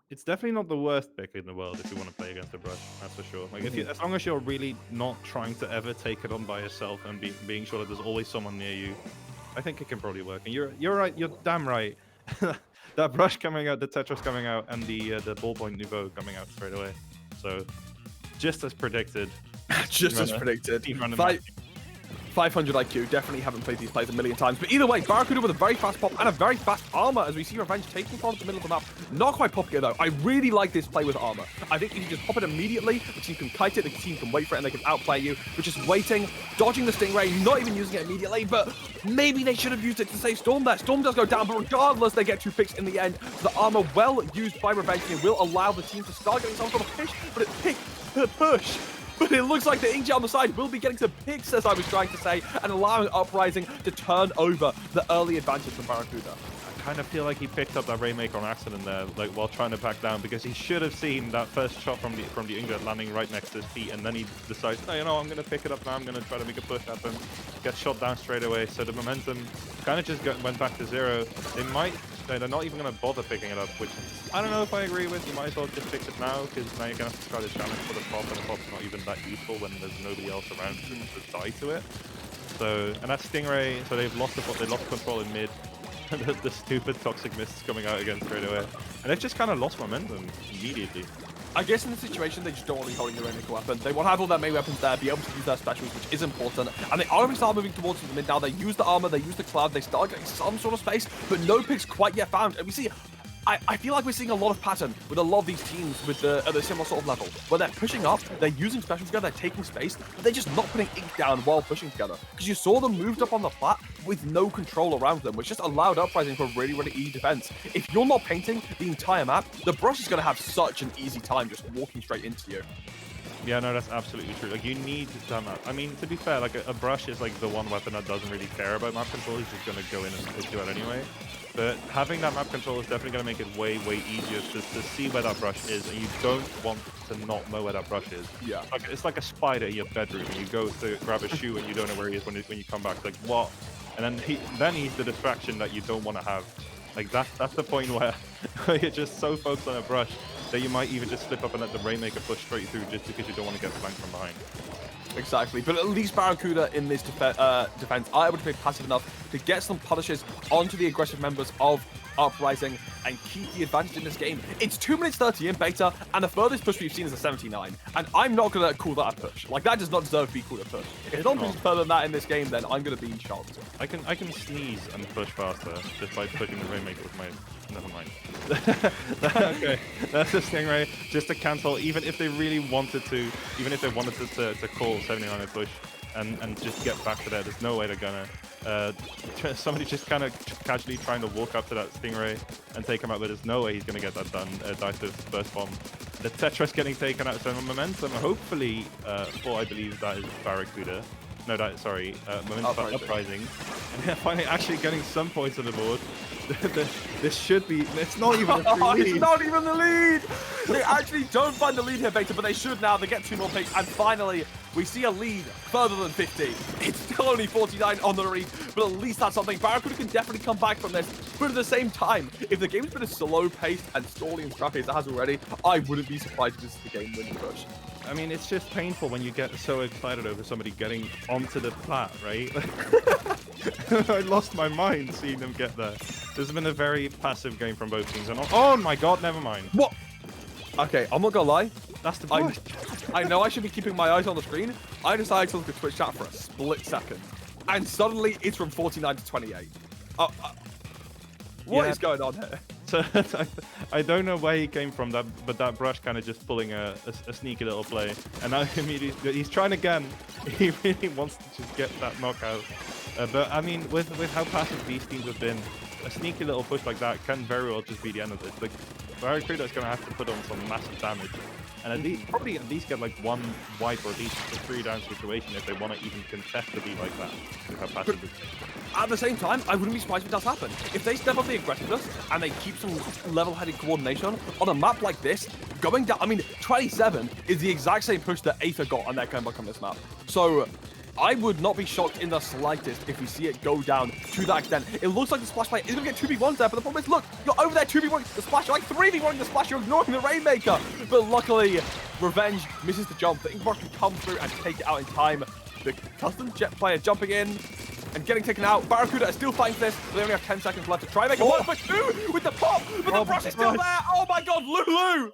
It's definitely not the worst pick in the world if you want to play against a brush. That's for sure. Like, if you, as long as you're really not trying to ever take it on by yourself and being sure that there's always someone near you, I think it can probably work. And you're right. You're damn right. That brush coming out, the Tetris coming out, and the ballpoint nouveau coming out straight away. So just as predicted. Just as predicted. Team random 500 IQ, definitely haven't played these plays a million times. But either way, Barracuda with a very fast pop and a very fast armor as we see Revenge taking from the middle of the map. Not quite popping it though. I really like this play with armor. I think if you just pop it immediately, the team can kite it, the team can wait for it, and they can outplay you. But just waiting, dodging the Stingray, not even using it immediately, but maybe they should have used it to save Storm there. Storm does go down, but regardless, they get 2 picks in the end. So the armor well used by Revenge, and it will allow the team to start getting some sort of push, but it pick, push. But it looks like the Inkjet on the side will be getting some picks, as I was trying to say, and allowing Uprising to turn over the early advantage from Barracuda. I kind of feel like he picked up that Rainmaker on accident there, like while trying to back down, because he should have seen that first shot from the Inkjet landing right next to his feet, and then he decides, no, you know, I'm going to pick it up now, I'm going to try to make a push happen, get shot down straight away. So the momentum kind of just went back to 0. They're not even going to bother picking it up, which I don't know if I agree with. You might as well just fix it now, because now you're going to have to try to challenge for the pop, and the pop's not even that useful when there's nobody else around to die to it. So, and that Stingray, so they've lost they lost control in mid. The stupid toxic mists coming out again straight away, and they've just kind of lost momentum immediately. I guess in this situation, they just don't want to be holding their Rainmaker weapon. They want to have all their main weapons there, be able to use their specials, which is important. And they already start moving towards the mid now. They use the armor, they use the cloud, they start getting some sort of space, but no picks quite yet found. And we see, I feel like we're seeing a lot of pattern with a lot of these teams with at a similar sort of level, where they're pushing up, they're using specials together, they're taking space, but they're just not putting ink down while pushing together. Because you saw them moved up on the plat with no control around them, which just allowed Uprising for really, really easy defense. If you're not painting the entire map, the brush is going to have such an easy time just walking straight into you. Yeah, no, that's absolutely true. Like, you need that map. I mean, to be fair, like, a brush is like the one weapon that doesn't really care about map control. He's just going to go in and push you out anyway. But having that map control is definitely going to make it way, way easier to see where that brush is, and you don't want to not know where that brush is. Yeah. It's like a spider in your bedroom, and you go to grab a shoe, and you don't know where he is when you come back. Like, what? And then he's the distraction that you don't want to have. Like, that's the point where you're just so focused on a brush that you might even just slip up and let the Rainmaker push straight through just because you don't want to get flanked from behind. Exactly, but at least Barracuda in this defense are able to be passive enough to get some punishes onto the aggressive members of Uprising and keep the advantage in this game. It's 2 minutes 30 in beta, and the furthest push we've seen is a 79, and I'm not going to call that a push. Like, that does not deserve to be called a push. If don't push further than that in this game, then I'm going to be shocked. I can sneeze and push faster just by pushing the Rainmaker with my... Never mind. Okay, that's the Stingray, just to cancel, even if they really wanted to, even if they wanted to call 79 a push and just get back to there, there's no way they're gonna. Somebody just kind of casually trying to walk up to that Stingray and take him out, but there's no way he's gonna get that done. Dive to first bomb. The Tetris getting taken out, so momentum, hopefully, for I believe that is Barracuda. No, momentum Uprising. And they're finally actually getting some points on the board. This should be... It's not even a free lead. It's not even the lead! They actually don't find the lead here, Beta, but they should now. They get 2 more picks, and finally, we see a lead further than 50. It's still only 49 on the read, but at least that's something. Barracuda can definitely come back from this, but at the same time, if the game's been as slow-paced and stally and scrappy as it has already, I wouldn't be surprised if this is the game-winning push. I mean, it's just painful when you get so excited over somebody getting onto the plat, right? I lost my mind seeing them get there. This has been a very passive game from both teams. And oh my god, never mind. What? Okay, I'm not gonna lie. That's the push. I know I should be keeping my eyes on the screen. I decided to look at Twitch chat for a split second. And suddenly, it's from 49 to 28. What is going on here? So I don't know where he came from, but that brush kind of just pulling a sneaky little play, and now immediately he's trying again. He really wants to just get that knockout, but I mean, with how passive these teams have been, a sneaky little push like that can very well just be the end of this. Like, Barracuda is going to have to put on some massive damage, and probably at least get like 1 wipe or at least a 3 down situation if they want to even contest to be like that. With how passive this is. At the same time, I wouldn't be surprised if it does happen. If they step up the aggressiveness and they keep some level-headed coordination on a map like this, going down, I mean, 27 is the exact same push that Aether got on their comeback on this map. So I would not be shocked in the slightest if we see it go down to that extent. It looks like the splash play is going to get 2v1s there, but the problem is, look, you're over there 2v1 the splash, you're like 3v1 the splash, you're ignoring the Rainmaker. But luckily, Revenge misses the jump. The Inkbrush can come through and take it out in time. The custom jet player jumping in and getting taken out. Barracuda are still fighting for this, but they only have 10 seconds left to try and make it work. But two with the pop, but the brush is still there. Oh my god, Lulu!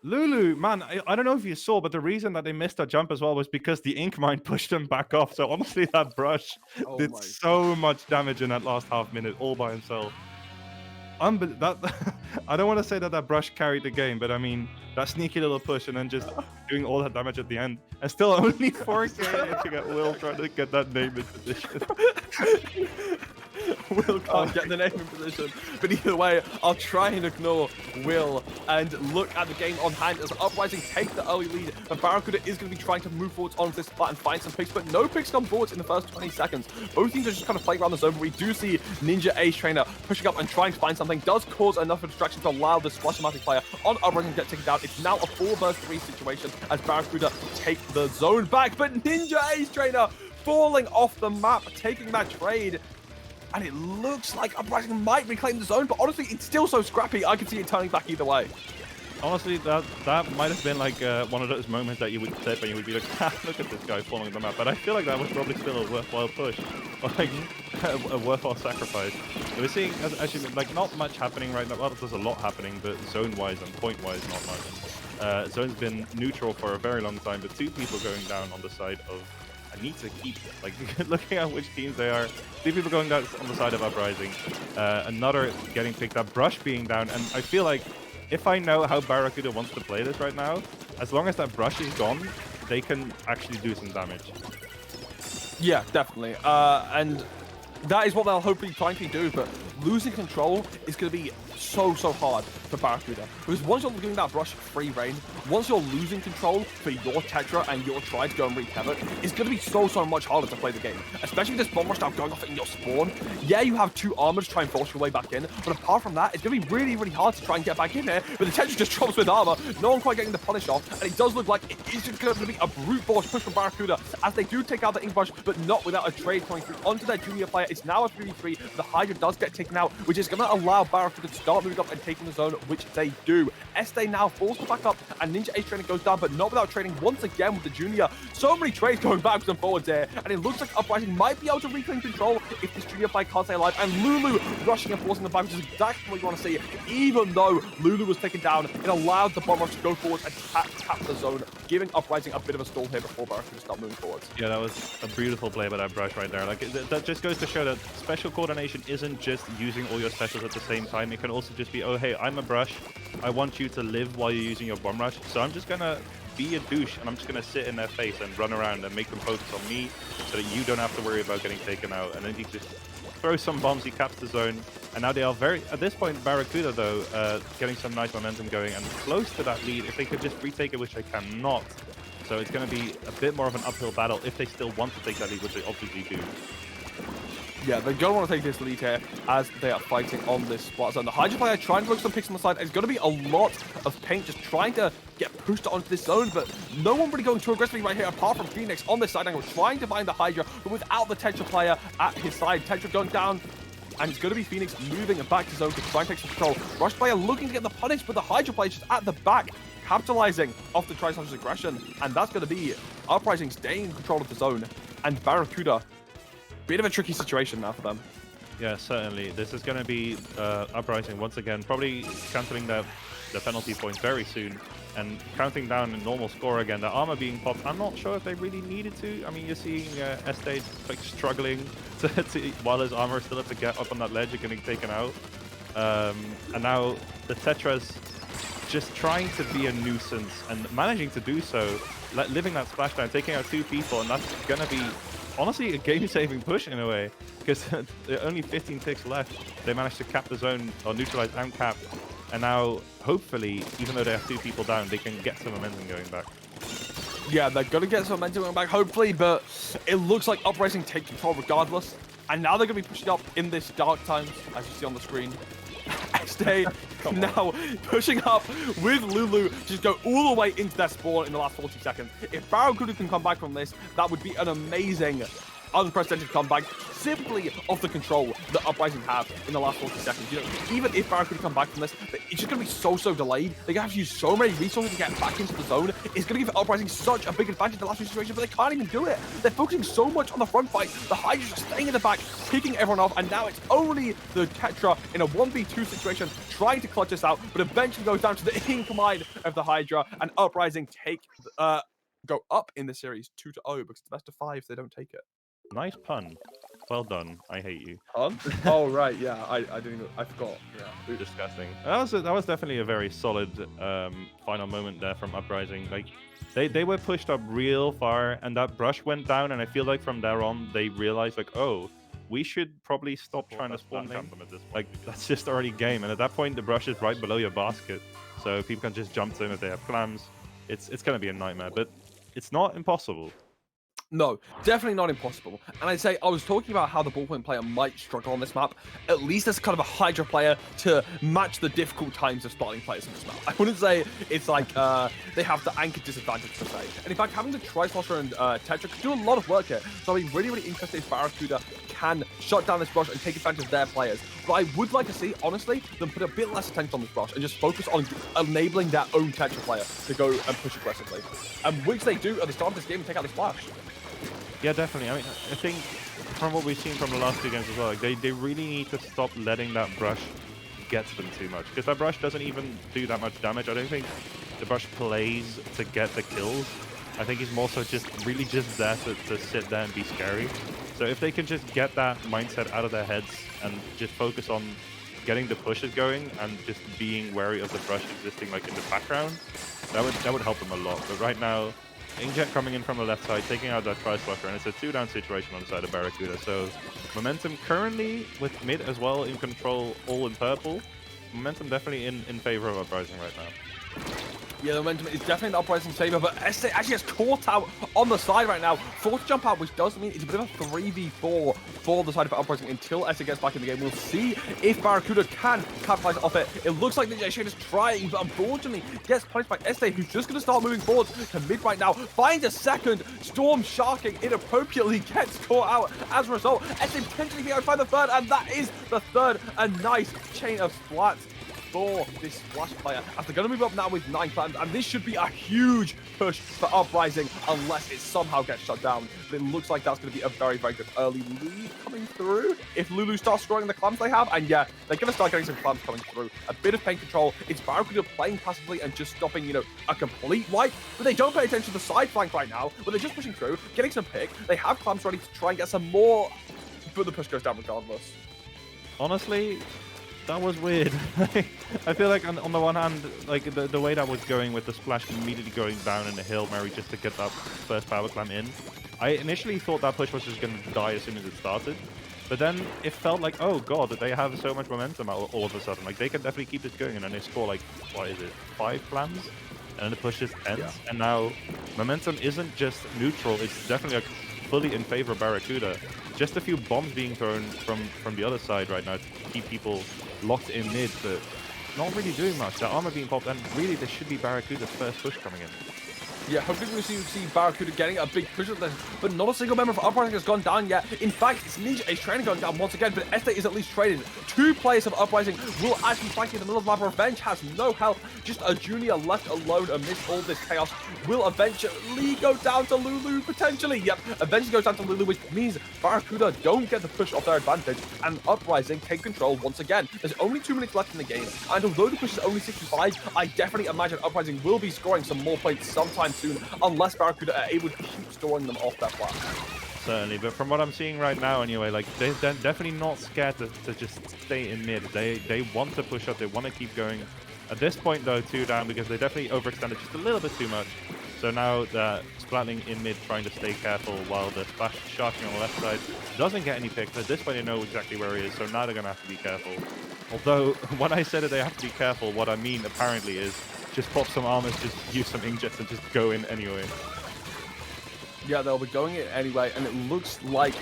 Lulu, man, I don't know if you saw, but the reason that they missed that jump as well was because the ink mine pushed them back off. So honestly, that brush did so much damage in that last half minute all by himself. I don't want to say that that brush carried the game, but I mean, that sneaky little push and then just doing all that damage at the end. And still only 4K to get Will trying to get that name in position. Will can't get the name in position. But either way, I'll try and ignore Will and look at the game on hand as Uprising take the early lead. And Barracuda is going to be trying to move forwards onto this spot and find some picks, but no picks come forwards in the first 20 seconds. Both teams are just kind of playing around the zone, but we do see Ninja Ace Trainer pushing up and trying to find something. Does cause enough of a distraction to allow the Splashmatic player on Uprising to get taken down. It's now a 4 vs 3 situation as Barracuda take the zone back, but Ninja Ace Trainer falling off the map, taking that trade. And it looks like Uprising might reclaim the zone, but honestly, it's still so scrappy, I can see it turning back either way. Honestly, that might have been like one of those moments that you would say, but you would be like, look at this guy falling the map. But I feel like that was probably still a worthwhile push, or like a worthwhile sacrifice. We're seeing, actually, like not much happening right now. Well, there's a lot happening, but zone-wise and point-wise, not much. Zone's been neutral for a very long time, but 2 people going down on the side of. I need to keep like looking at which teams they are. 2 people going down on the side of Uprising. Another getting picked up, Brush being down, and I feel like if I know how Barracuda wants to play this right now, as long as that Brush is gone, they can actually do some damage. Yeah, definitely. And that is what they'll hopefully try and do, but losing control is going to be so hard for Barracuda. Because once you're doing that Brush free reign, once you're losing control for your Tetra and your try to go and wreak havoc, it's going to be so much harder to play the game. Especially with this bomb rush now going off in your spawn. Yeah, you have 2 armor to try and force your way back in, but apart from that, it's going to be really hard to try and get back in there. But the Tetra just drops with armor, no one quite getting the punish off, and it does look like it is just going to be a brute force push from Barracuda as they do take out the Ink Brush, but not without a trade coming through onto their junior player. It's now a 3v3. The Hydra does get taken out, which is going to allow Barracuda to start moving up and taking the zone, which they do. Este now forced to back up, and Ninja Ace Trainer goes down, but not without trading once again with the junior. So many trades going backwards and forwards there, and it looks like Uprising might be able to reclaim control if this junior player can't stay alive. And Lulu rushing and forcing the back, which is exactly what you want to see. Even though Lulu was taken down, it allowed the bomb rush to go forwards and tap the zone, giving Uprising a bit of a stall here before Barracuda start moving forwards. Yeah, that was a beautiful play by that Brush right there. Like that just goes to show that special coordination isn't just using all your specials at the same time. It can also just be, oh hey, I'm a Brush. I want you to live while you're using your bomb rush, so I'm just gonna be a douche and I'm just gonna sit in their face and run around and make them focus on me so that you don't have to worry about getting taken out. And then he just throws some bombs, he caps the zone, and now they are at this point, Barracuda though, getting some nice momentum going and close to that lead if they could just retake it, which they cannot. So it's going to be a bit more of an uphill battle if they still want to take that lead, which they obviously do. Yeah, they're going to want to take this lead here as they are fighting on this spot zone. The Hydra player trying to look some picks on the side. It's going to be a lot of paint just trying to get pushed onto this zone, but no one really going too aggressively right here apart from Phoenix on this side angle, trying to find the Hydra, but without the Tetra player at his side. Tetra going down, and it's going to be Phoenix moving back to zone to try and take some control. Rush player looking to get the punish, but the Hydra player just at the back, capitalizing off the Triceps' aggression, and that's going to be Uprising staying in control of the zone, and Barracuda. Bit of a tricky situation now for them. Yeah, certainly. This is going to be Uprising once again, probably cancelling the penalty points very soon and counting down a normal score again. The armor being popped, I'm not sure if they really needed to. I mean, you're seeing Estate like struggling while his armor still has to get up on that ledge and getting taken out. And now the Tetra's just trying to be a nuisance and managing to do so, living that splashdown, taking out 2 people, and that's going to be honestly a game-saving push in a way, because there are only 15 ticks left. They managed to cap the zone, or neutralize and cap, and now hopefully, even though they have 2 people down, they can get some momentum going back. Yeah, they're going to get some momentum going back, hopefully, but it looks like Uprising take control regardless, and now they're going to be pushing up in this dark times, as you see on the screen. Stay now pushing up with Lulu. Just go all the way into their spawn in the last 40 seconds. If Barracuda can come back from this, that would be an amazing unprecedented comeback simply off the control that Uprising have in the last 40 seconds. You know, even if Barracuda come back from this, it's just going to be so delayed. They're going to have to use so many resources to get back into the zone. It's going to give Uprising such a big advantage in the last few situations, but they can't even do it. They're focusing so much on the front fight. The Hydra's just staying in the back, picking everyone off, and now it's only the Tetra in a 1v2 situation trying to clutch this out, but eventually goes down to the incline of the Hydra, and Uprising go up in the series 2-0 because it's best of 5 if they don't take it. Nice pun. Well done. I hate you. Pun? Oh right, yeah. I didn't even. I forgot. Yeah. Disgusting. That was definitely a very solid final moment there from Uprising. Like they were pushed up real far, and that brush went down, and I feel like from there on they realized like, oh, we should probably stop trying to spawn camp them at this point. Like that's just already game, and at that point the brush is right below your basket, so people can just jump to them if they have clams. It's gonna be a nightmare, but it's not impossible. No, definitely not impossible. And I'd say I was talking about how the ballpoint player might struggle on this map. At least as kind of a Hydra player to match the difficult times of spotting players on this map. I wouldn't say it's like they have the anchor disadvantage per se. And in fact, having the Trislosher and Tetra could do a lot of work here. So I'd be really interested if Barracuda can shut down this brush and take advantage of their players. But I would like to see, honestly, them put a bit less attention on this brush and just focus on enabling their own Tetra player to go and push aggressively. And which they do at the start of this game and take out this flash. Yeah, definitely. I mean, I think from what we've seen from the last two games as well, like they really need to stop letting that brush get to them too much. Because that brush doesn't even do that much damage. I don't think the brush plays to get the kills. I think he's more so just really just there to sit there and be scary. So if they can just get that mindset out of their heads and just focus on getting the pushes going and just being wary of the brush existing like in the background, that would help them a lot. But right now, Inkjet coming in from the left side, taking out that Trislosher, and it's a 2-down situation on the side of Barracuda. So momentum currently with mid as well in control, all in purple. Momentum definitely in favor of Uprising right now. Yeah, the momentum is definitely an Uprising saver, but Este actually gets caught out on the side right now. Forced to jump out, which does mean it's a bit of a 3v4 for the side of Uprising until Este gets back in the game. We'll see if Barracuda can capitalize off it. It looks like the Shade is trying, but unfortunately gets punished by Este, who's just going to start moving forward to mid right now. Finds a second, Storm sharking inappropriately, gets caught out. As a result, Este potentially being able to find the third, and that is the third. A nice chain of splats for this Splash player, as they're going to move up now with 9 clams, and this should be a huge push for Uprising unless it somehow gets shut down. But it looks like that's going to be a very good early lead coming through if Lulu starts destroying the clams they have, and yeah, they're going to start getting some clams coming through. A bit of pain control. It's Barracuda playing passively and just stopping, you know, a complete wipe, but they don't pay attention to the side flank right now, but they're just pushing through, getting some pick. They have clams ready to try and get some more, but the push goes down regardless. Honestly, that was weird. I feel like on the one hand, like the way that was going with the splash immediately going down in the Hail Mary just to get that first power climb in, I initially thought that push was just going to die as soon as it started. But then it felt like, oh god, they have so much momentum all of a sudden. Like they can definitely keep this going, and then they score like, what is it, 5 clams? And then the push just ends. Yeah. And now momentum isn't just neutral, it's definitely like fully in favor of Barracuda. Just a few bombs being thrown from the other side right now to keep people locked in mid, but not really doing much. That armor being popped, and really this should be Barracuda's first push coming in. Yeah, hopefully we see Barracuda getting a big push at this, but not a single member of Uprising has gone down yet. In fact, it's Ninja Ace Trainer going down once again, but Este is at least traded. 2 players of Uprising will actually fight in the middle of the map. Revenge has no health, just a junior left alone amidst all this chaos. Will eventually go down to Lulu, potentially. Yep, eventually goes down to Lulu, which means Barracuda don't get the push off their advantage, and Uprising take control once again. There's only 2 minutes left in the game, and although the push is only 65, I definitely imagine Uprising will be scoring some more points sometime soon, unless Barracuda are able to keep storing them off their platform. Certainly, but from what I'm seeing right now anyway, like they're definitely not scared to just stay in mid. They want to push up, they want to keep going. At this point though, 2 down, because they definitely overextended just a little bit too much. So now the Splatling in mid trying to stay careful while the Splash Sharking on the left side doesn't get any picks. At this point they know exactly where he is, so now they're going to have to be careful. Although, when I said that they have to be careful, what I mean apparently is just pop some armors, just use some inkjets and just go in anyway. Yeah, they'll be going in anyway, and it looks like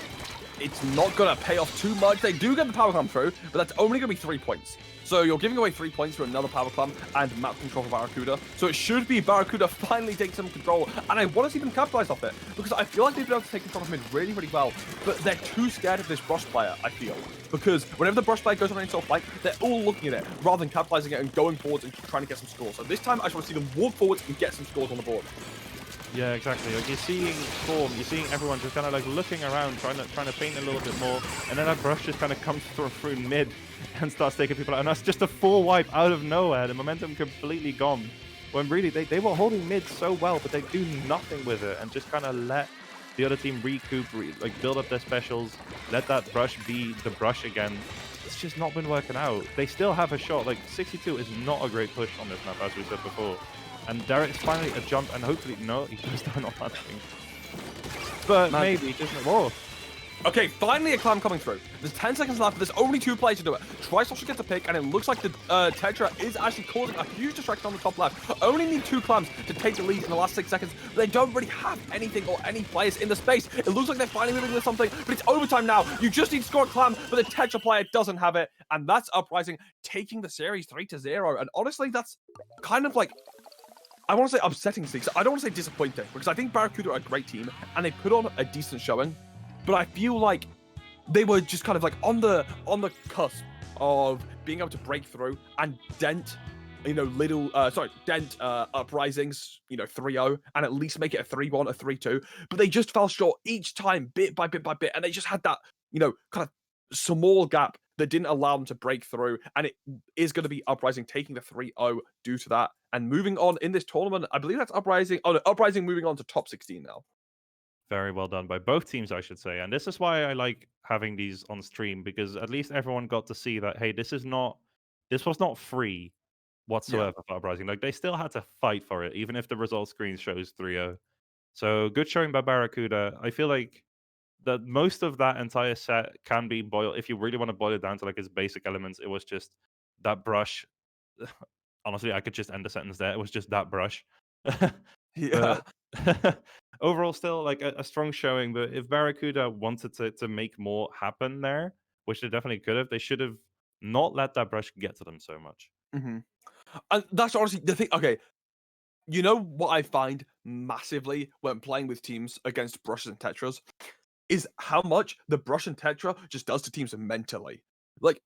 it's not going to pay off too much. They do get the power climb through, but that's only going to be 3 points. So you're giving away 3 points for another power climb and map control for Barracuda. So it should be Barracuda finally taking some control, and I want to see them capitalize off it because I feel like they've been able to take control of mid really, really well, but they're too scared of this brush player, I feel. Because whenever the brush player goes on any sort of flank, they're all looking at it rather than capitalizing it and going forwards and trying to get some scores. So this time I just want to see them walk forwards and get some scores on the board. Yeah, exactly. Like you're seeing form, you're seeing everyone just kind of like looking around, trying to paint a little bit more, and then that brush just kind of comes through mid and starts taking people out, and that's just a full wipe out of nowhere. The momentum completely gone. When really they were holding mid so well, but they do nothing with it and just kind of let the other team recoup, like build up their specials, let that brush be the brush again. It's just not been working out. They still have a shot. Like 62 is not a great push on this map, as we said before. And Derek's finally a jump, and hopefully, no, he goes down on that thing. But maybe, just whoa. Okay, finally a climb coming through. There's 10 seconds left, but there's only 2 players to do it. Trice gets a pick, and it looks like the Tetra is actually causing a huge distraction on the top left. Only need 2 climbs to take the lead in the last 6 seconds, but they don't really have anything or any players in the space. It looks like they're finally moving with something, but it's overtime now. You just need to score a climb, but the Tetra player doesn't have it, and that's Uprising taking the series 3-0. And honestly, that's kind of like, I want to say upsetting things. I don't want to say disappointing, because I think Barracuda are a great team, and they put on a decent showing, but I feel like they were just kind of like on the cusp of being able to break through and dent, dent Uprising's, 3-0, and at least make it a 3-1, a 3-2. But they just fell short each time, bit by bit by bit, and they just had that, kind of small gap that didn't allow them to break through, and it is going to be Uprising taking the 3-0 due to that. And moving on in this tournament, I believe that's Uprising. Oh, no, Uprising moving on to top 16 now. Very well done by both teams, I should say. And this is why I like having these on stream, because at least everyone got to see that, hey, this was not free whatsoever for Uprising. Like they still had to fight for it, even if the result screen shows 3-0. So good showing by Barracuda. I feel like that most of that entire set can be boiled, if you really want to boil it down to like its basic elements, it was just that brush. Honestly, I could just end the sentence there. It was just that brush. Yeah. But overall, still like a strong showing. But if Barracuda wanted to make more happen there, which they definitely could have, they should have not let that brush get to them so much. Mm-hmm. And that's honestly the thing. Okay, you know what I find massively when playing with teams against brushes and tetras is how much the brush and tetra just does to teams mentally. Like,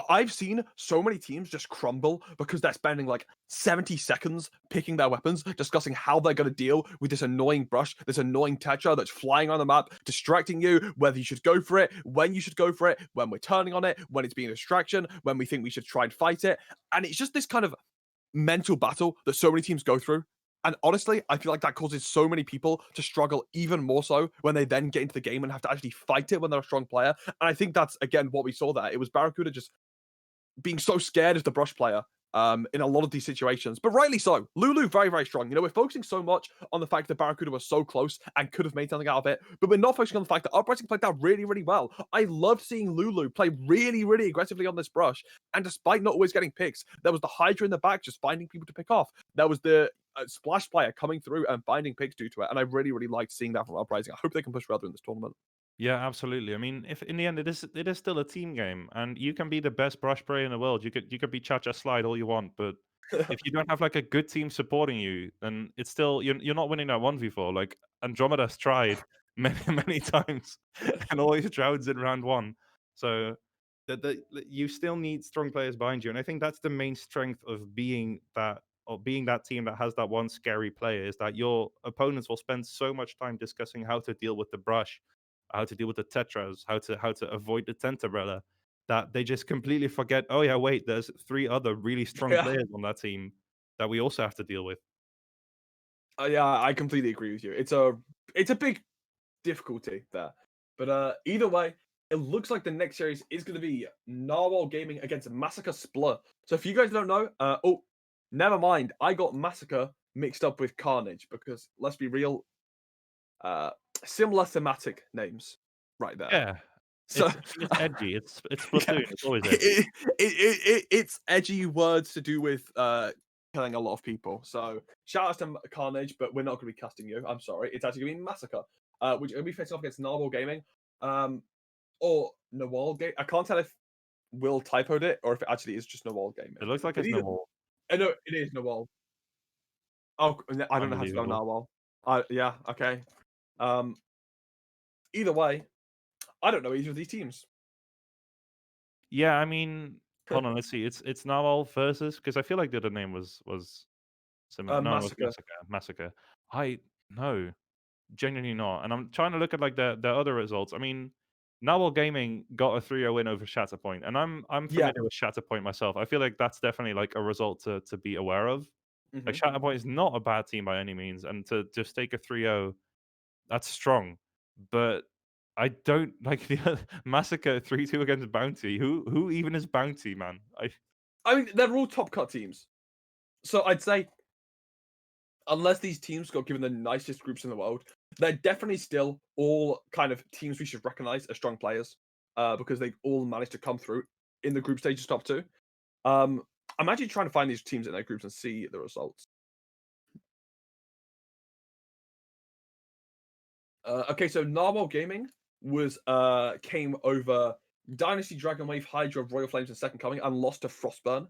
I've seen so many teams just crumble because they're spending like 70 seconds picking their weapons, discussing how they're going to deal with this annoying brush, this annoying tetra that's flying on the map, distracting you, whether you should go for it, when you should go for it, when we're turning on it, when it's being a distraction, when we think we should try and fight it. And it's just this kind of mental battle that so many teams go through. And honestly, I feel like that causes so many people to struggle even more so when they then get into the game and have to actually fight it when they're a strong player. And I think that's, again, what we saw there. It was Barracuda just being so scared of the brush player in a lot of these situations, but rightly so. Lulu, very, very strong. We're focusing so much on the fact that Barracuda was so close and could have made something out of it, but we're not focusing on the fact that Uprising played that really, really well. I loved seeing Lulu play really, really aggressively on this brush, and despite not always getting picks, there was the Hydra in the back just finding people to pick off. There was the Splash player coming through and finding picks due to it, and I really, really liked seeing that from Uprising. I hope they can push further in this tournament. Yeah, absolutely. I mean, if in the end it is still a team game, and you can be the best brush player in the world, you could be Cha-Cha Slide all you want, but if you don't have like a good team supporting you, then it's still you're not winning that 1v4. Like Andromeda's tried many many times and always drowns in round one. So that you still need strong players behind you, and I think that's the main strength of being that team that has that one scary player, is that your opponents will spend so much time discussing how to deal with the brush, how to deal with the tetras, how to avoid the tentarella, that they just completely forget, oh yeah, wait, there's 3 other really strong Yeah. players on that team that we also have to deal with. Yeah, I completely agree with you. It's a big difficulty there. But either way, it looks like the next series is going to be Narwhal Gaming against Massacre Splur. So if you guys don't know, never mind. I got Massacre mixed up with Carnage because, let's be real, similar thematic names right there. Yeah. So It's edgy. It's Splatoon. It's always edgy. it's edgy words to do with killing a lot of people. So shout out to Carnage, but we're not going to be casting you. I'm sorry. It's actually going to be Massacre, which are going to be facing off against Narwhal Gaming. Um, or Nawal Game. I can't tell if Will typoed it or if it actually is just Nawal Gaming. It looks like But it's either, normal. I know it is Nawal. Oh, I don't know how to spell Unbelievable. Narwhal. Yeah, okay. Um, Either way, I don't know either of these teams. Yeah, I mean, hold on, let's see. It's Narwhal versus because I feel like the other name was similar. No, it was Massacre. Massacre. Massacre. I no, genuinely not. And I'm trying to look at like the other results. I mean, Narwhal Gaming got a 3-0 win over Shatterpoint, and I'm Yeah. familiar with Shatterpoint myself. I feel like that's definitely like a result to be aware of. Like Hmm. Shatterpoint is not a bad team by any means, and to just take a 3-0, that's strong. But I don't like the Massacre 3-2 against Bounty. Who even is Bounty, man? I mean, they're all top cut teams. So I'd say, unless these teams got given the nicest groups in the world, they're definitely still all kind of teams we should recognize as strong players, because they've all managed to come through in the group stages top two. Um, I'm actually trying to find these teams in their groups and see the results. Okay, so Narwhal Gaming was came over Dynasty, Dragon Wave, Hydra, Royal Flames, and Second Coming, and lost to Frostburn.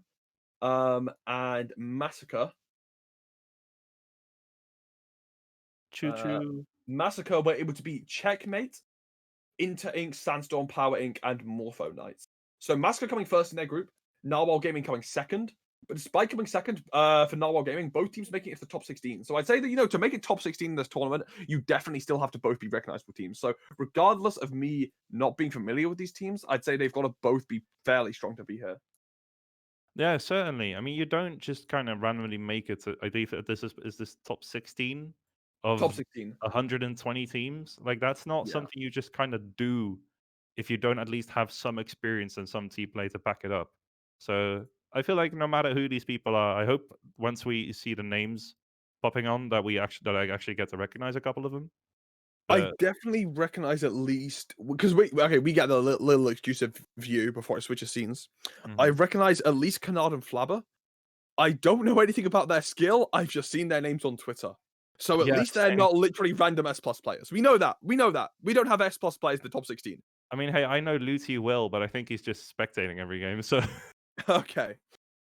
And Massacre. Choo Uh, choo. Massacre were able to beat Checkmate, Inter Inc., Sandstorm, Power Inc., and Morpho Knights. So Massacre coming first in their group, Narwhal Gaming coming second. But despite coming second for Narwhal Gaming, both teams making it to the top 16. So I'd say that, to make it top 16 in this tournament, you definitely still have to both be recognizable teams. So regardless of me not being familiar with these teams, I'd say they've got to both be fairly strong to be here. Yeah, certainly. I mean, you don't just kind of randomly make it to. I believe that this is this top 16 Top of 16. 120 teams. Like that's not Yeah. something you just kind of do if you don't at least have some experience and some team play to back it up. So I feel like no matter who these people are, I hope once we see the names popping on that I actually get to recognize a couple of them. I But definitely recognize at least because we get the little exclusive view before I switch to scenes. I mhm. recognize at least Canard and Flabber. I don't know anything about their skill. I've just seen their names on Twitter. So at Yeah, least they're same. not literally random S plus players. We know that. We know that. We don't have S plus players in the top 16. I mean, hey, I know LUTI well, but I think he's just spectating every game. So Okay.